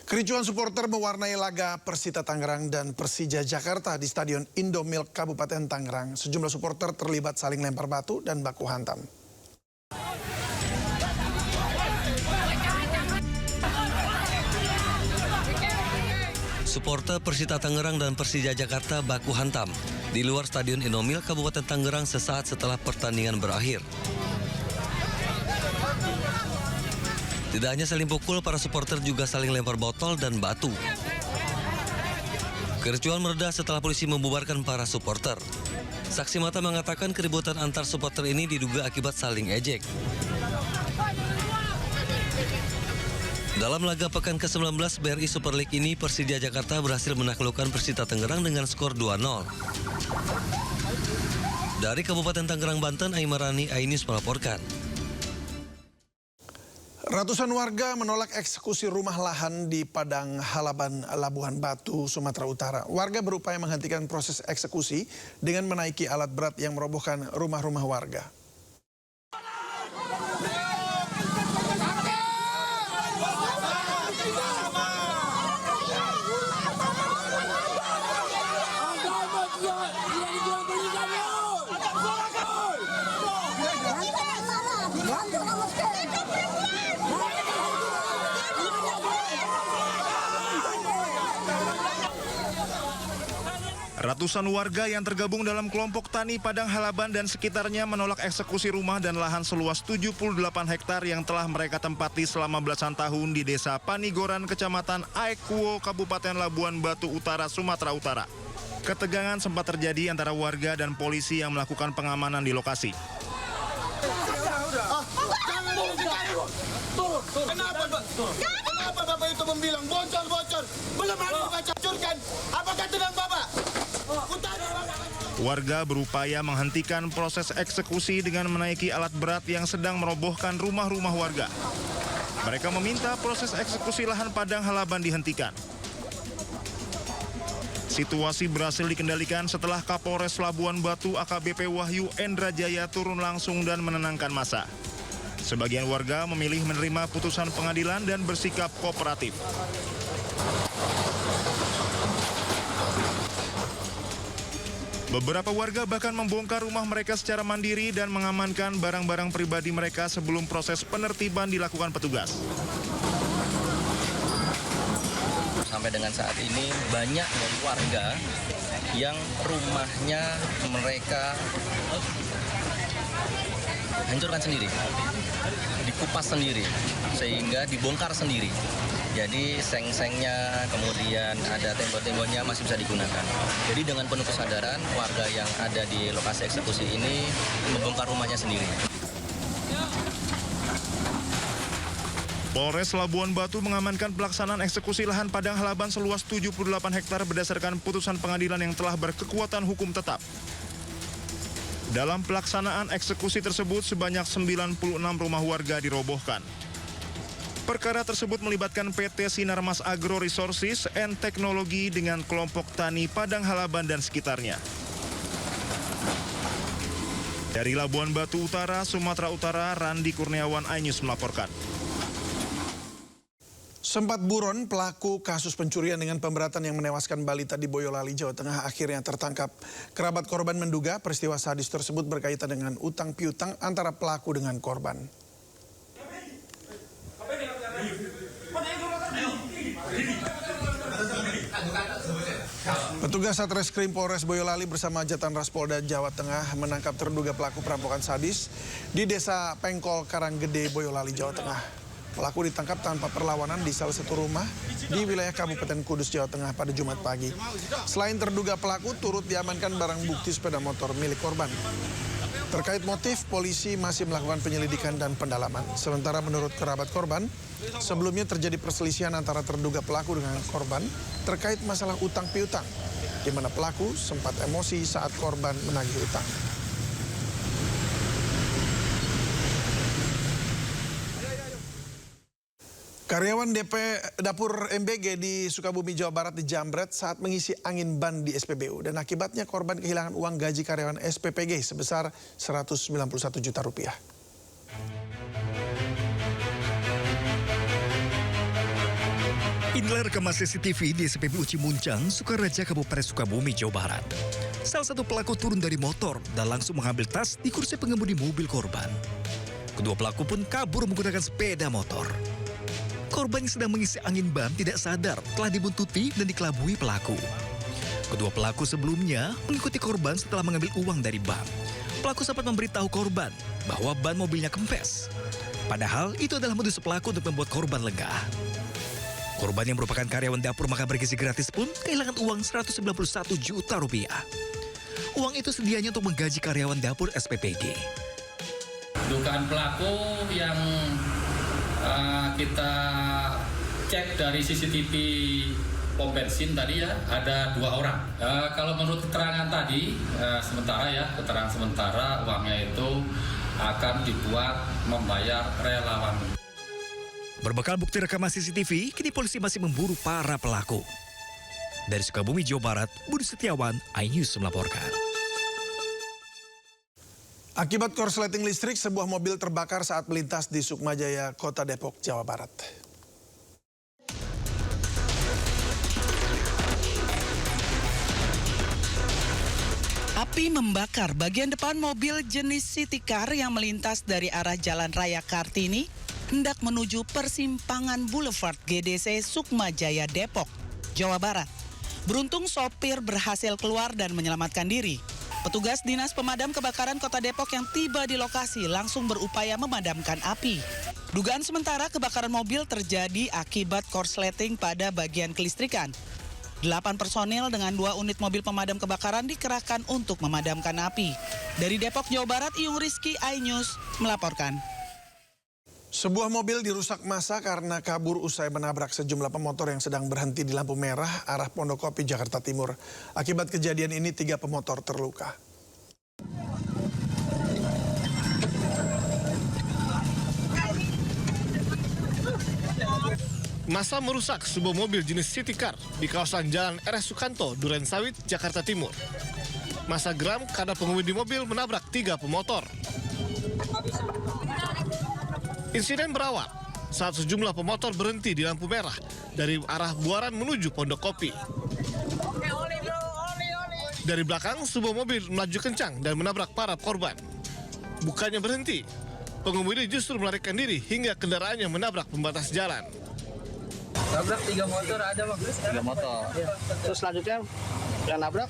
Kericuan supporter mewarnai laga Persita Tangerang dan Persija Jakarta di Stadion Indomilk Kabupaten Tangerang. Sejumlah supporter terlibat saling lempar batu dan baku hantam. Supporter Persita Tangerang dan Persija Jakarta baku hantam di luar Stadion Indomilk Kabupaten Tangerang sesaat setelah pertandingan berakhir. Tidak hanya saling pukul, para supporter juga saling lempar botol dan batu. Kericuan mereda setelah polisi membubarkan para supporter. Saksi mata mengatakan keributan antar supporter ini diduga akibat saling ejek. Dalam laga pekan ke-19 BRI Super League ini, Persija Jakarta berhasil menaklukkan Persita Tangerang dengan skor 2-0. Dari Kabupaten Tangerang, Banten, Aimarani Ainus melaporkan. Ratusan warga menolak eksekusi rumah lahan di Padang Halaban, Labuhan Batu, Sumatera Utara. Warga berupaya menghentikan proses eksekusi dengan menaiki alat berat yang merobohkan rumah-rumah warga. Ratusan warga yang tergabung dalam kelompok tani Padang Halaban dan sekitarnya menolak eksekusi rumah dan lahan seluas 78 hektar yang telah mereka tempati selama belasan tahun di Desa Panigoran, Kecamatan Aekwo, Kabupaten Labuhan Batu Utara, Sumatera Utara. Ketegangan sempat terjadi antara warga dan polisi yang melakukan pengamanan di lokasi. Kenapa Bapak itu membilang bocor-bocor? Belum ada Bapak cacurkan. Apakah tenang Bapak? Warga berupaya menghentikan proses eksekusi dengan menaiki alat berat yang sedang merobohkan rumah-rumah warga. Mereka meminta proses eksekusi lahan Padang Halaban dihentikan. Situasi berhasil dikendalikan setelah Kapolres Labuhan Batu AKBP Wahyu Endra Jaya turun langsung dan menenangkan massa. Sebagian warga memilih menerima putusan pengadilan dan bersikap kooperatif. Beberapa warga bahkan membongkar rumah mereka secara mandiri dan mengamankan barang-barang pribadi mereka sebelum proses penertiban dilakukan petugas. Sampai dengan saat ini banyak warga yang rumahnya mereka hancurkan sendiri, dikupas sendiri, sehingga dibongkar sendiri. Jadi seng-sengnya, kemudian ada tembok-temboknya masih bisa digunakan. Jadi dengan penuh kesadaran, warga yang ada di lokasi eksekusi ini membongkar rumahnya sendiri. Polres Labuhan Batu mengamankan pelaksanaan eksekusi lahan Padang Halaban seluas 78 hektar berdasarkan putusan pengadilan yang telah berkekuatan hukum tetap. Dalam pelaksanaan eksekusi tersebut sebanyak 96 rumah warga dirobohkan. Perkara tersebut melibatkan PT Sinarmas Agro Resources and Teknologi dengan kelompok tani Padang Halaban dan sekitarnya. Dari Labuhan Batu Utara, Sumatera Utara, Randi Kurniawan, iNews melaporkan. Sempat buron, pelaku kasus pencurian dengan pemberatan yang menewaskan balita di Boyolali, Jawa Tengah akhirnya tertangkap. Kerabat korban menduga peristiwa sadis tersebut berkaitan dengan utang piutang antara pelaku dengan korban. Petugas Satreskrim Polres Boyolali bersama Jatan Ras Polda Jawa Tengah menangkap terduga pelaku perampokan sadis di Desa Pengkol Karanggede, Boyolali, Jawa Tengah. Pelaku ditangkap tanpa perlawanan di salah satu rumah di wilayah Kabupaten Kudus, Jawa Tengah pada Jumat pagi. Selain terduga pelaku, turut diamankan barang bukti sepeda motor milik korban. Terkait motif, polisi masih melakukan penyelidikan dan pendalaman. Sementara menurut kerabat korban, sebelumnya terjadi perselisihan antara terduga pelaku dengan korban terkait masalah utang piutang, di mana pelaku sempat emosi saat korban menagih utang. Karyawan Dapur MBG di Sukabumi, Jawa Barat dijambret saat mengisi angin ban di SPBU. Dan akibatnya korban kehilangan uang gaji karyawan SPPG sebesar Rp191 juta. Inilah rekaman CCTV di SPBU Cimuncang, Sukaraja, Kabupaten Sukabumi, Jawa Barat. Salah satu pelaku turun dari motor dan langsung mengambil tas di kursi pengemudi mobil korban. Kedua pelaku pun kabur menggunakan sepeda motor. Korban yang sedang mengisi angin ban tidak sadar telah dibuntuti dan dikelabui pelaku. Kedua pelaku sebelumnya mengikuti korban setelah mengambil uang dari bank. Pelaku sempat memberitahu korban bahwa ban mobilnya kempes. Padahal itu adalah modus pelaku untuk membuat korban lengah. Korban yang merupakan karyawan dapur makan bergizi gratis pun kehilangan uang 191 juta rupiah. Uang itu sedianya untuk menggaji karyawan dapur SPPG. Dugaan pelaku yang kita cek dari CCTV pom bensin tadi ya, ada 2 orang. Kalau menurut keterangan tadi, keterangan sementara uangnya itu akan dibuat membayar relawan. Berbekal bukti rekaman CCTV, kini polisi masih memburu para pelaku. Dari Sukabumi, Jawa Barat, Budi Setiawan, iNews melaporkan. Akibat korsleting listrik, sebuah mobil terbakar saat melintas di Sukmajaya, Kota Depok, Jawa Barat. Api membakar bagian depan mobil jenis City Car yang melintas dari arah Jalan Raya Kartini hendak menuju persimpangan Boulevard GDC Sukmajaya Depok, Jawa Barat. Beruntung sopir berhasil keluar dan menyelamatkan diri. Petugas Dinas Pemadam Kebakaran Kota Depok yang tiba di lokasi langsung berupaya memadamkan api. Dugaan sementara kebakaran mobil terjadi akibat korsleting pada bagian kelistrikan. 8 personil dengan 2 unit mobil pemadam kebakaran dikerahkan untuk memadamkan api. Dari Depok, Jawa Barat, Iyung Rizky, iNews melaporkan. Sebuah mobil dirusak massa karena kabur usai menabrak sejumlah pemotor yang sedang berhenti di lampu merah arah Pondokopi, Jakarta Timur. Akibat kejadian ini 3 pemotor terluka. Massa merusak sebuah mobil jenis City Car di kawasan Jalan RS Sukanto, Duren Sawit, Jakarta Timur. Massa geram karena pengemudi mobil menabrak 3 pemotor. Insiden berawal saat sejumlah pemotor berhenti di lampu merah dari arah Buaran menuju Pondokopi. Dari belakang, sebuah mobil melaju kencang dan menabrak para korban. Bukannya berhenti, pengemudi justru melarikan diri hingga kendaraannya menabrak pembatas jalan. Nabrak 3 motor ada bang. 3 motor. Ya. Terus selanjutnya yang nabrak?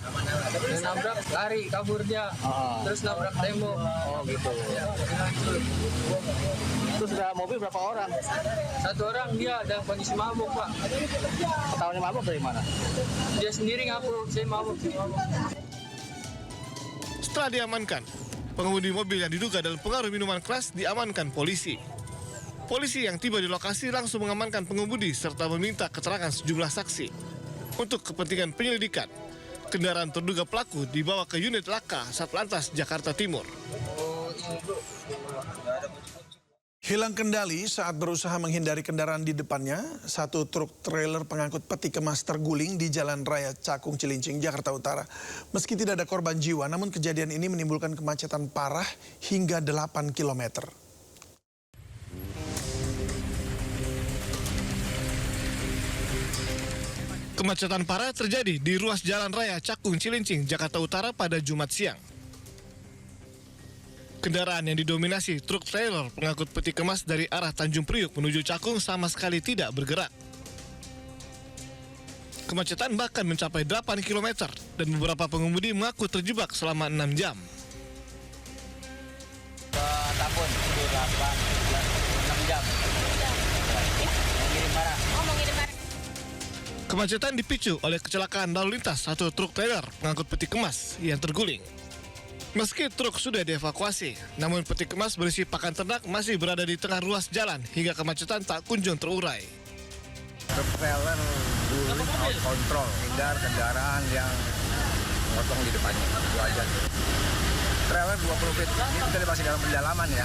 Yang nabrak lari kabur dia. Terus nabrak tembok. Oh gitu. Terus ada mobil berapa orang? 1 orang dia ada kondisi mabuk pak. Tahunya mabuk dari mana? Dia sendiri ngaku saya mabuk. Setelah diamankan, pengemudi mobil yang diduga dalam pengaruh minuman keras diamankan polisi. Polisi yang tiba di lokasi langsung mengamankan pengemudi serta meminta keterangan sejumlah saksi. Untuk kepentingan penyelidikan, kendaraan terduga pelaku dibawa ke unit Laka Satlantas Jakarta Timur. Hilang kendali saat berusaha menghindari kendaraan di depannya, satu truk trailer pengangkut peti kemas terguling di Jalan Raya Cakung Cilincing, Jakarta Utara. Meski tidak ada korban jiwa, namun kejadian ini menimbulkan kemacetan parah hingga 8 km. Kemacetan parah terjadi di ruas Jalan Raya Cakung Cilincing, Jakarta Utara pada Jumat siang. Kendaraan yang didominasi truk trailer pengangkut peti kemas dari arah Tanjung Priuk menuju Cakung sama sekali tidak bergerak. Kemacetan bahkan mencapai 8 km dan beberapa pengemudi mengaku terjebak selama 6 jam. Tapun 6 jam. Mengirim barang. Kemacetan dipicu oleh kecelakaan lalu lintas satu truk trailer pengangkut peti kemas yang terguling. Meski truk sudah dievakuasi, namun peti kemas berisi pakan ternak masih berada di tengah ruas jalan hingga kemacetan tak kunjung terurai. Truk trailer guling out control, hindar kendaraan yang motong di depannya. Itu aja. Trailer 20 feet, ini kita masih dalam pendalaman ya.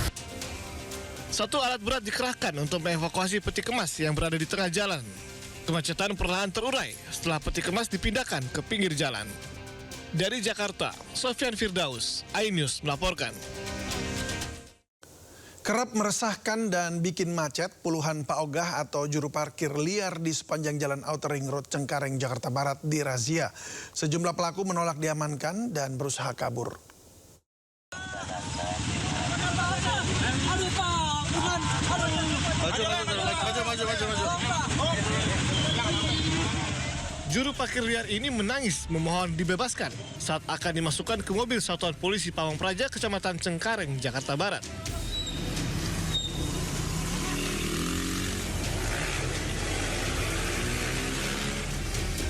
Satu alat berat dikerahkan untuk mengevakuasi peti kemas yang berada di tengah jalan. Kemacetan perlahan terurai setelah peti kemas dipindahkan ke pinggir jalan. Dari Jakarta, Sofyan Firdaus, iNews melaporkan. Kerap meresahkan dan bikin macet, puluhan paogah atau juru parkir liar di sepanjang Jalan Outer Ring Road Cengkareng, Jakarta Barat dirazia. Sejumlah pelaku menolak diamankan dan berusaha kabur. Juru parkir liar ini menangis memohon dibebaskan saat akan dimasukkan ke mobil Satuan Polisi Pamong Praja, Kecamatan Cengkareng, Jakarta Barat.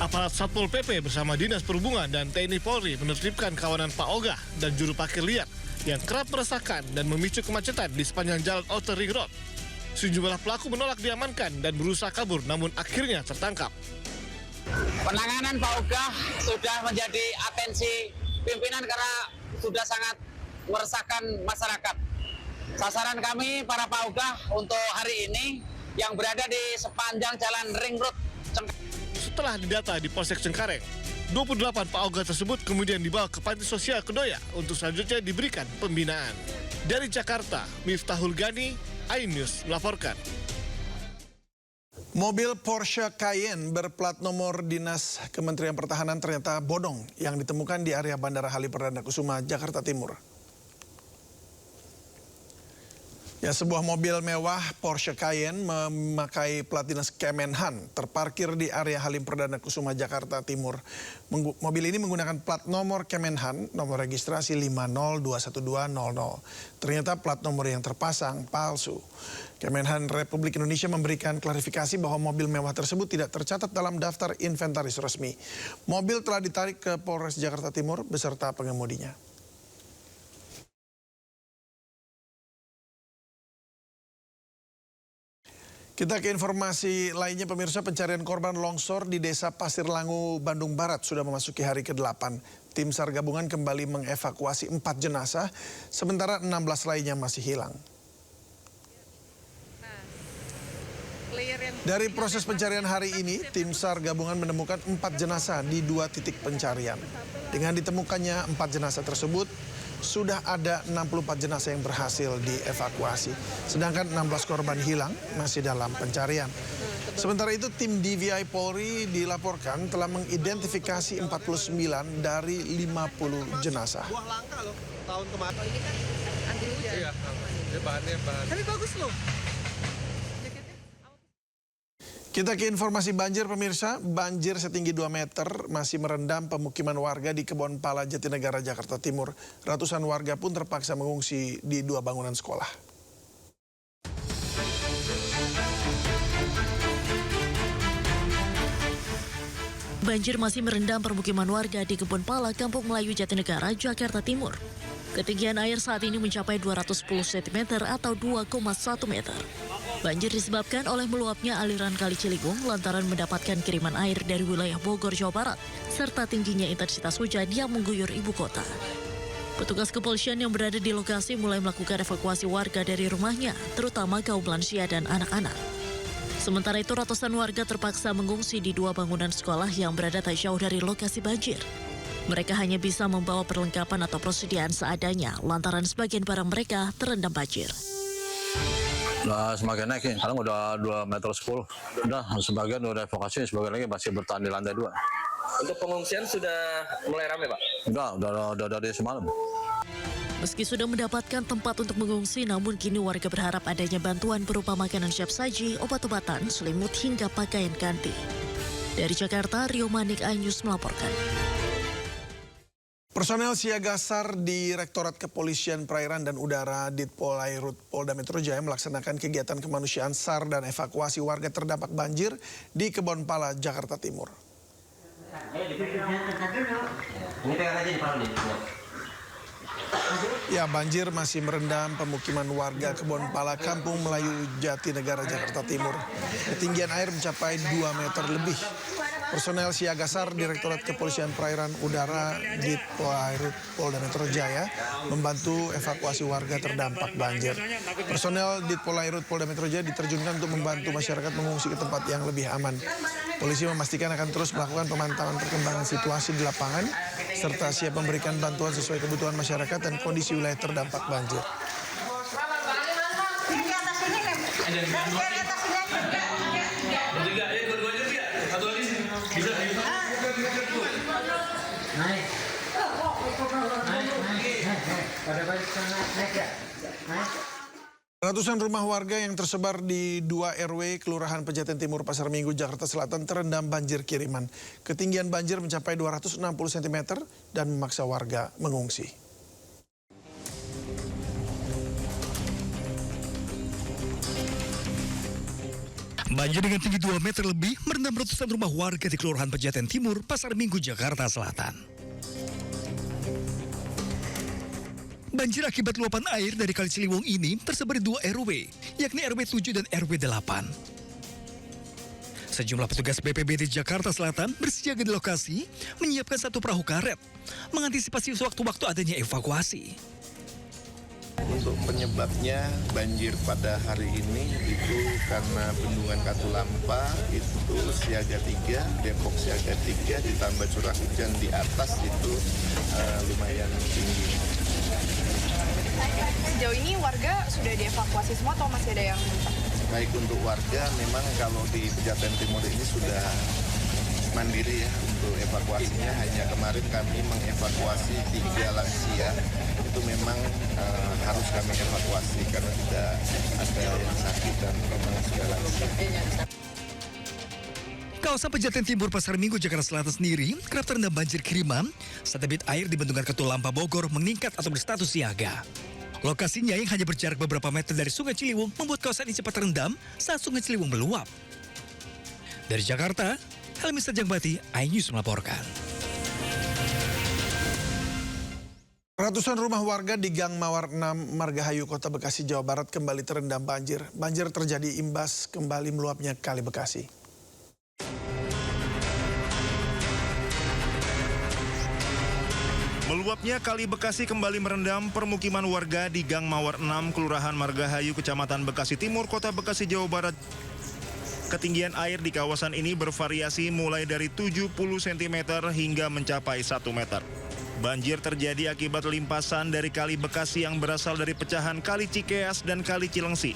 Aparat Satpol PP bersama Dinas Perhubungan dan TNI Polri menertibkan kawanan paogah dan juru parkir liar yang kerap meresahkan dan memicu kemacetan di sepanjang Jalan Outer Ring Road. Sejumlah pelaku menolak diamankan dan berusaha kabur, namun akhirnya tertangkap. Penanganan paogah sudah menjadi atensi pimpinan karena sudah sangat meresahkan masyarakat. Sasaran kami para paogah untuk hari ini yang berada di sepanjang Jalan Ring Road Cengkareng. Setelah didata di Polsek Cengkareng, 28 paogah tersebut kemudian dibawa ke Panti Sosial Kedoya untuk selanjutnya diberikan pembinaan. Dari Jakarta, Miftahul Gani, iNews melaporkan. Mobil Porsche Cayenne berplat nomor Dinas Kementerian Pertahanan ternyata bodong yang ditemukan di area Bandara Halim Perdana Kusuma, Jakarta Timur. Ya, sebuah mobil mewah Porsche Cayenne memakai plat dinas Kemenhan terparkir di area Halim Perdana Kusuma, Jakarta Timur. Mobil ini menggunakan plat nomor Kemenhan, nomor registrasi 5021200. Ternyata plat nomor yang terpasang palsu. Kemenhan Republik Indonesia memberikan klarifikasi bahwa mobil mewah tersebut tidak tercatat dalam daftar inventaris resmi. Mobil telah ditarik ke Polres Jakarta Timur beserta pengemudinya. Kita ke informasi lainnya, pemirsa. Pencarian korban longsor di Desa Pasir Langu, Bandung Barat sudah memasuki hari ke-8. Tim SAR gabungan kembali mengevakuasi 4 jenazah, sementara 16 lainnya masih hilang. Dari proses pencarian hari ini, tim SAR gabungan menemukan 4 jenazah di 2 titik pencarian. Dengan ditemukannya 4 jenazah tersebut, sudah ada 64 jenazah yang berhasil dievakuasi. Sedangkan 16 korban hilang masih dalam pencarian. Sementara itu tim DVI Polri dilaporkan telah mengidentifikasi 49 dari 50 jenazah. Buah langka loh tahun kemarin. Ini kan anti hujan. Iya, bahannya. Tapi bagus loh. Kita ke informasi banjir, pemirsa. Banjir setinggi 2 meter masih merendam pemukiman warga di Kebonpala, Jatinegara, Jakarta Timur. Ratusan warga pun terpaksa mengungsi di 2 bangunan sekolah. Banjir masih merendam permukiman warga di Kebonpala, Kampung Melayu, Jatinegara, Jakarta Timur. Ketinggian air saat ini mencapai 210 cm atau 2,1 meter. Banjir disebabkan oleh meluapnya aliran Kali Ciliwung lantaran mendapatkan kiriman air dari wilayah Bogor, Jawa Barat, serta tingginya intensitas hujan yang mengguyur ibu kota. Petugas kepolisian yang berada di lokasi mulai melakukan evakuasi warga dari rumahnya, terutama kaum lansia dan anak-anak. Sementara itu, ratusan warga terpaksa mengungsi di 2 bangunan sekolah yang berada tak jauh dari lokasi banjir. Mereka hanya bisa membawa perlengkapan atau persediaan seadanya, lantaran sebagian barang mereka terendam banjir. Nah, semakin naik nih, sekarang udah 2,10 meter. Udah, sebagian udah evakuasi, sebagian lagi masih bertahan di lantai 2. Untuk pengungsian sudah mulai ramai, Pak? Udah dari semalam. Meski sudah mendapatkan tempat untuk mengungsi, namun kini warga berharap adanya bantuan berupa makanan siap saji, obat-obatan, selimut, hingga pakaian ganti. Dari Jakarta, Rio Manik, iNews melaporkan. Personel siaga SAR Direktorat Kepolisian Perairan dan Udara Ditpolairut Polda Metro Jaya melaksanakan kegiatan kemanusiaan SAR dan evakuasi warga terdampak banjir di Kebonpala, Jakarta Timur. Ya, banjir masih merendam pemukiman warga Kebonpala, Kampung Melayu, Jatinegara, Jakarta Timur. Ketinggian air mencapai 2 meter lebih. Personel siaga SAR Direktorat Kepolisian Perairan Udara Ditpolairut Polda Metro Jaya membantu evakuasi warga terdampak banjir. Personel Ditpolairut Polda Metro Jaya diterjunkan untuk membantu masyarakat mengungsi ke tempat yang lebih aman. Polisi memastikan akan terus melakukan pemantauan perkembangan situasi di lapangan serta siap memberikan bantuan sesuai kebutuhan masyarakat dan kondisi wilayah terdampak banjir. Ratusan rumah warga yang tersebar di 2 RW Kelurahan Pejaten Timur, Pasar Minggu, Jakarta Selatan terendam banjir kiriman. Ketinggian banjir mencapai 260 cm dan memaksa warga mengungsi. Banjir dengan tinggi 2 meter lebih merendam ratusan rumah warga di Kelurahan Pejaten Timur, Pasar Minggu, Jakarta Selatan. Banjir akibat luapan air dari Kali Ciliwung ini tersebar di 2 RW, yakni RW 7 dan RW 8. Sejumlah petugas BPBD Jakarta Selatan bersiaga di lokasi, menyiapkan 1 perahu karet, mengantisipasi sewaktu-waktu adanya evakuasi. Untuk penyebabnya banjir pada hari ini itu karena bendungan Katulampa itu siaga 3, Depok siaga 3, ditambah curah hujan di atas itu lumayan tinggi. Sejauh ini warga sudah dievakuasi semua atau masih ada yang? Baik, untuk warga memang kalau di Pejaten Timur ini sudah mandiri ya untuk evakuasinya. Hanya kemarin kami mengevakuasi 3 lansia, itu memang harus kami evakuasi karena tidak ada yang sakit dan memang sudah lansia. Kawasan Pejaten Timur, Pasar Minggu, Jakarta Selatan sendiri kerap terendam banjir kiriman saat debit air di bendungan Katulampa Bogor meningkat atau berstatus siaga. Lokasinya yang hanya berjarak beberapa meter dari Sungai Ciliwung membuat kawasan ini cepat terendam saat Sungai Ciliwung meluap. Dari Jakarta, Helmi Sarjangbati, iNews melaporkan. Ratusan rumah warga di Gang Mawar 6, Margahayu, Kota Bekasi, Jawa Barat kembali terendam banjir. Banjir terjadi imbas kembali meluapnya Kali Bekasi. Meluapnya Kali Bekasi kembali merendam permukiman warga di Gang Mawar 6, Kelurahan Margahayu, Kecamatan Bekasi Timur, Kota Bekasi, Jawa Barat. Ketinggian air di kawasan ini bervariasi mulai dari 70 cm hingga mencapai 1 meter. Banjir terjadi akibat limpasan dari Kali Bekasi yang berasal dari pecahan Kali Cikeas dan Kali Cilengsi.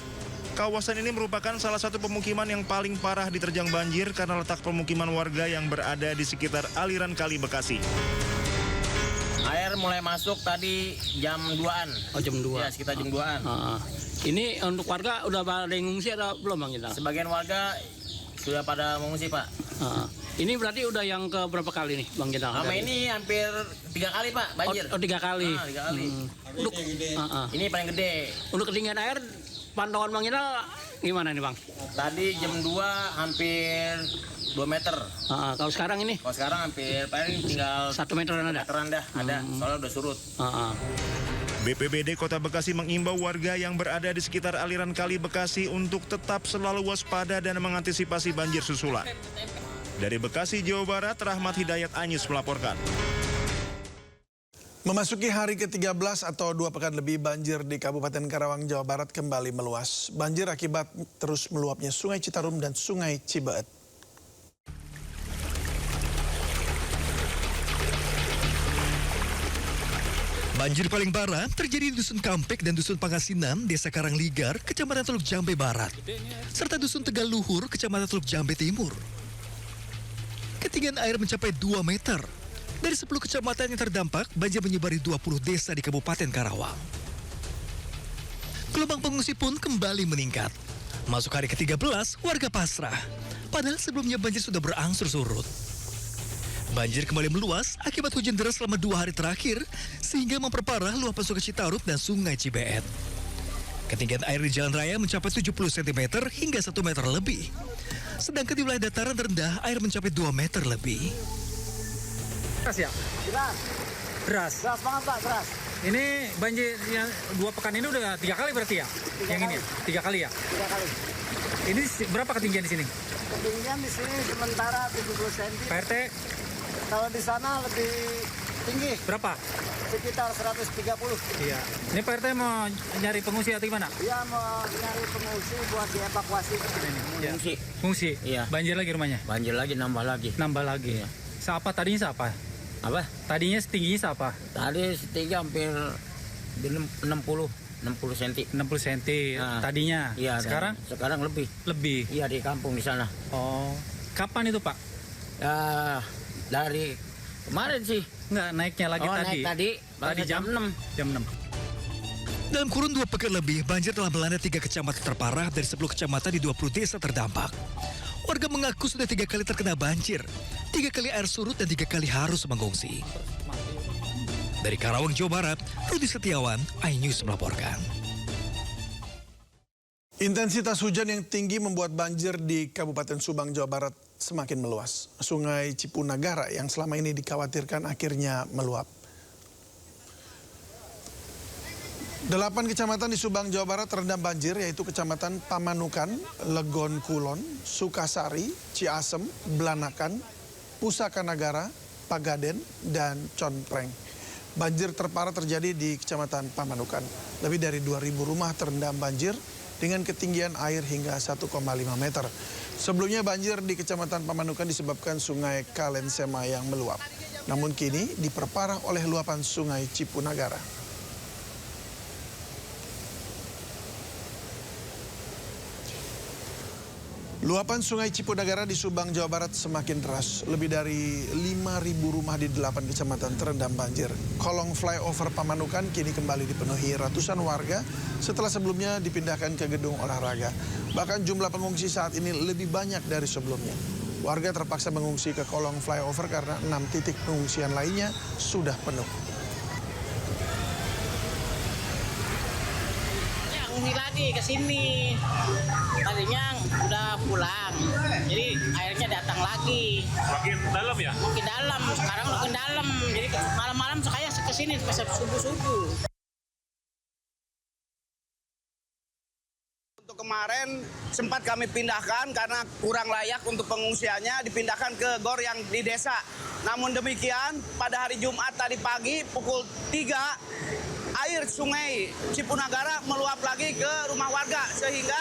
Kawasan ini merupakan salah satu pemukiman yang paling parah diterjang banjir karena letak pemukiman warga yang berada di sekitar aliran Kali Bekasi. Air mulai masuk tadi jam 2-an. Oh, jam 2. Ya, sekitar jam 2-an. Ini untuk warga udah pada ngungsi atau belum, Bang Gintang? Sebagian warga sudah pada mengungsi, Pak. Ini berarti udah yang ke berapa kali nih, Bang Gintang? Sama ini hampir 3 kali, Pak, banjir. Oh, 3 kali. 3 kali. Untuk, ini paling gede. Untuk ketinggian air, pantauan Bang Gintang gimana nih, Bang? Tadi jam 2 hampir 2 meter. Kalau sekarang ini? Kalau sekarang hampir paling tinggal 1 meteran ada? Ada, soalnya udah surut. BPBD Kota Bekasi mengimbau warga yang berada di sekitar aliran Kali Bekasi untuk tetap selalu waspada dan mengantisipasi banjir susulan. Dari Bekasi, Jawa Barat, Rahmat Hidayat, iNews melaporkan. Memasuki hari ke-13 atau 2 pekan lebih, banjir di Kabupaten Karawang, Jawa Barat kembali meluas. Banjir akibat terus meluapnya Sungai Citarum dan Sungai Cibeet. Banjir paling parah terjadi di Dusun Kampek dan Dusun Pangasinan, Desa Karangligar, Kecamatan Teluk Jambe Barat, serta Dusun Tegal Luhur, Kecamatan Teluk Jambe Timur. Ketinggian air mencapai 2 meter. Dari 10 kecamatan yang terdampak, banjir menyebari 20 desa di Kabupaten Karawang. Gelombang pengungsi pun kembali meningkat. Masuk hari ke-13, warga pasrah. Padahal sebelumnya banjir sudah berangsur surut. Banjir kembali meluas akibat hujan deras selama 2 hari terakhir, sehingga memperparah luapan Sungai Citarum dan Sungai Cibeet. Ketinggian air di jalan raya mencapai 70 cm hingga 1 meter lebih. Sedangkan di wilayah dataran rendah, air mencapai 2 meter lebih. Beras ya? Beras. Beras banget, Pak, beras. Ini banjir yang 2 pekan ini udah 3 kali berarti ya? Yang ini ya? 3 kali ya? 3 kali. Ini berapa ketinggian di sini? Ketinggian di sini sementara 70 cm. Pak RT? Kalau di sana lebih tinggi. Berapa? Sekitar 130. Iya. Ini Pak RT mau nyari pengungsi atau gimana? Iya, mau nyari pengungsi buat dievakuasi. Pengungsi? Pengungsi? Iya. Banjir lagi rumahnya? Banjir lagi, nambah lagi. Nambah lagi? Iya. Siapa? Tadinya siapa? Apa? Tadinya setingginya siapa? Tadi setinggi hampir 60. 60 cm. 60 cm tadinya. Iya, sekarang? Sekarang lebih. Lebih. Iya, di kampung di sana. Oh. Kapan itu, Pak? Ya, dari kemarin sih. Enggak, naiknya lagi tadi. Naik tadi jam 6. Jam 6. Dalam kurun 2 pekan lebih, banjir telah melanda 3 kecamatan terparah dari 10 kecamatan di 20 desa terdampak. Warga mengaku sudah 3 kali terkena banjir, 3 kali air surut dan 3 kali harus mengungsi. Dari Karawang, Jawa Barat, Rudi Setiawan, iNews melaporkan. Intensitas hujan yang tinggi membuat banjir di Kabupaten Subang, Jawa Barat semakin meluas. Sungai Cipunagara yang selama ini dikhawatirkan akhirnya meluap. 8 kecamatan di Subang, Jawa Barat terendam banjir, yaitu Kecamatan Pamanukan, Legon Kulon, Sukasari, Ciasem, Blanakan, Pusaka Nagara, Pagaden, dan Conpreng. Banjir terparah terjadi di Kecamatan Pamanukan. Lebih dari 2.000 rumah terendam banjir dengan ketinggian air hingga 1,5 meter. Sebelumnya banjir di Kecamatan Pamanukan disebabkan Sungai Kalensema yang meluap. Namun kini diperparah oleh luapan Sungai Cipunagara. Luapan Sungai Cipunagara di Subang, Jawa Barat semakin deras. Lebih dari 5.000 rumah di 8 kecamatan terendam banjir. Kolong flyover Pamanukan kini kembali dipenuhi ratusan warga setelah sebelumnya dipindahkan ke gedung olahraga. Bahkan jumlah pengungsi saat ini lebih banyak dari sebelumnya. Warga terpaksa mengungsi ke kolong flyover karena 6 titik pengungsian lainnya sudah penuh. Ngungsi lagi ke sini. Tadinya udah pulang, jadi airnya datang lagi. Makin dalam ya? Makin dalam, sekarang makin dalam. Jadi malam-malam kayak ke sini sampai subuh-subuh. Untuk kemarin sempat kami pindahkan karena kurang layak untuk pengungsiannya, dipindahkan ke gor yang di desa. Namun demikian, pada hari Jumat tadi pagi pukul 3, air Sungai Cipunagara meluap lagi ke rumah warga, sehingga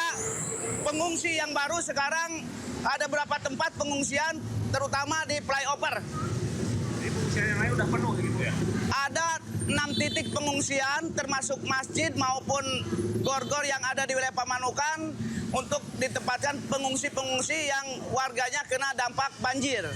pengungsi yang baru sekarang ada beberapa tempat pengungsian, terutama di flyover. Jadi pengungsian yang lain udah penuh gitu ya? Ada 6 titik pengungsian, termasuk masjid maupun gor-gor yang ada di wilayah Pamanukan untuk ditempatkan pengungsi-pengungsi yang warganya kena dampak banjir.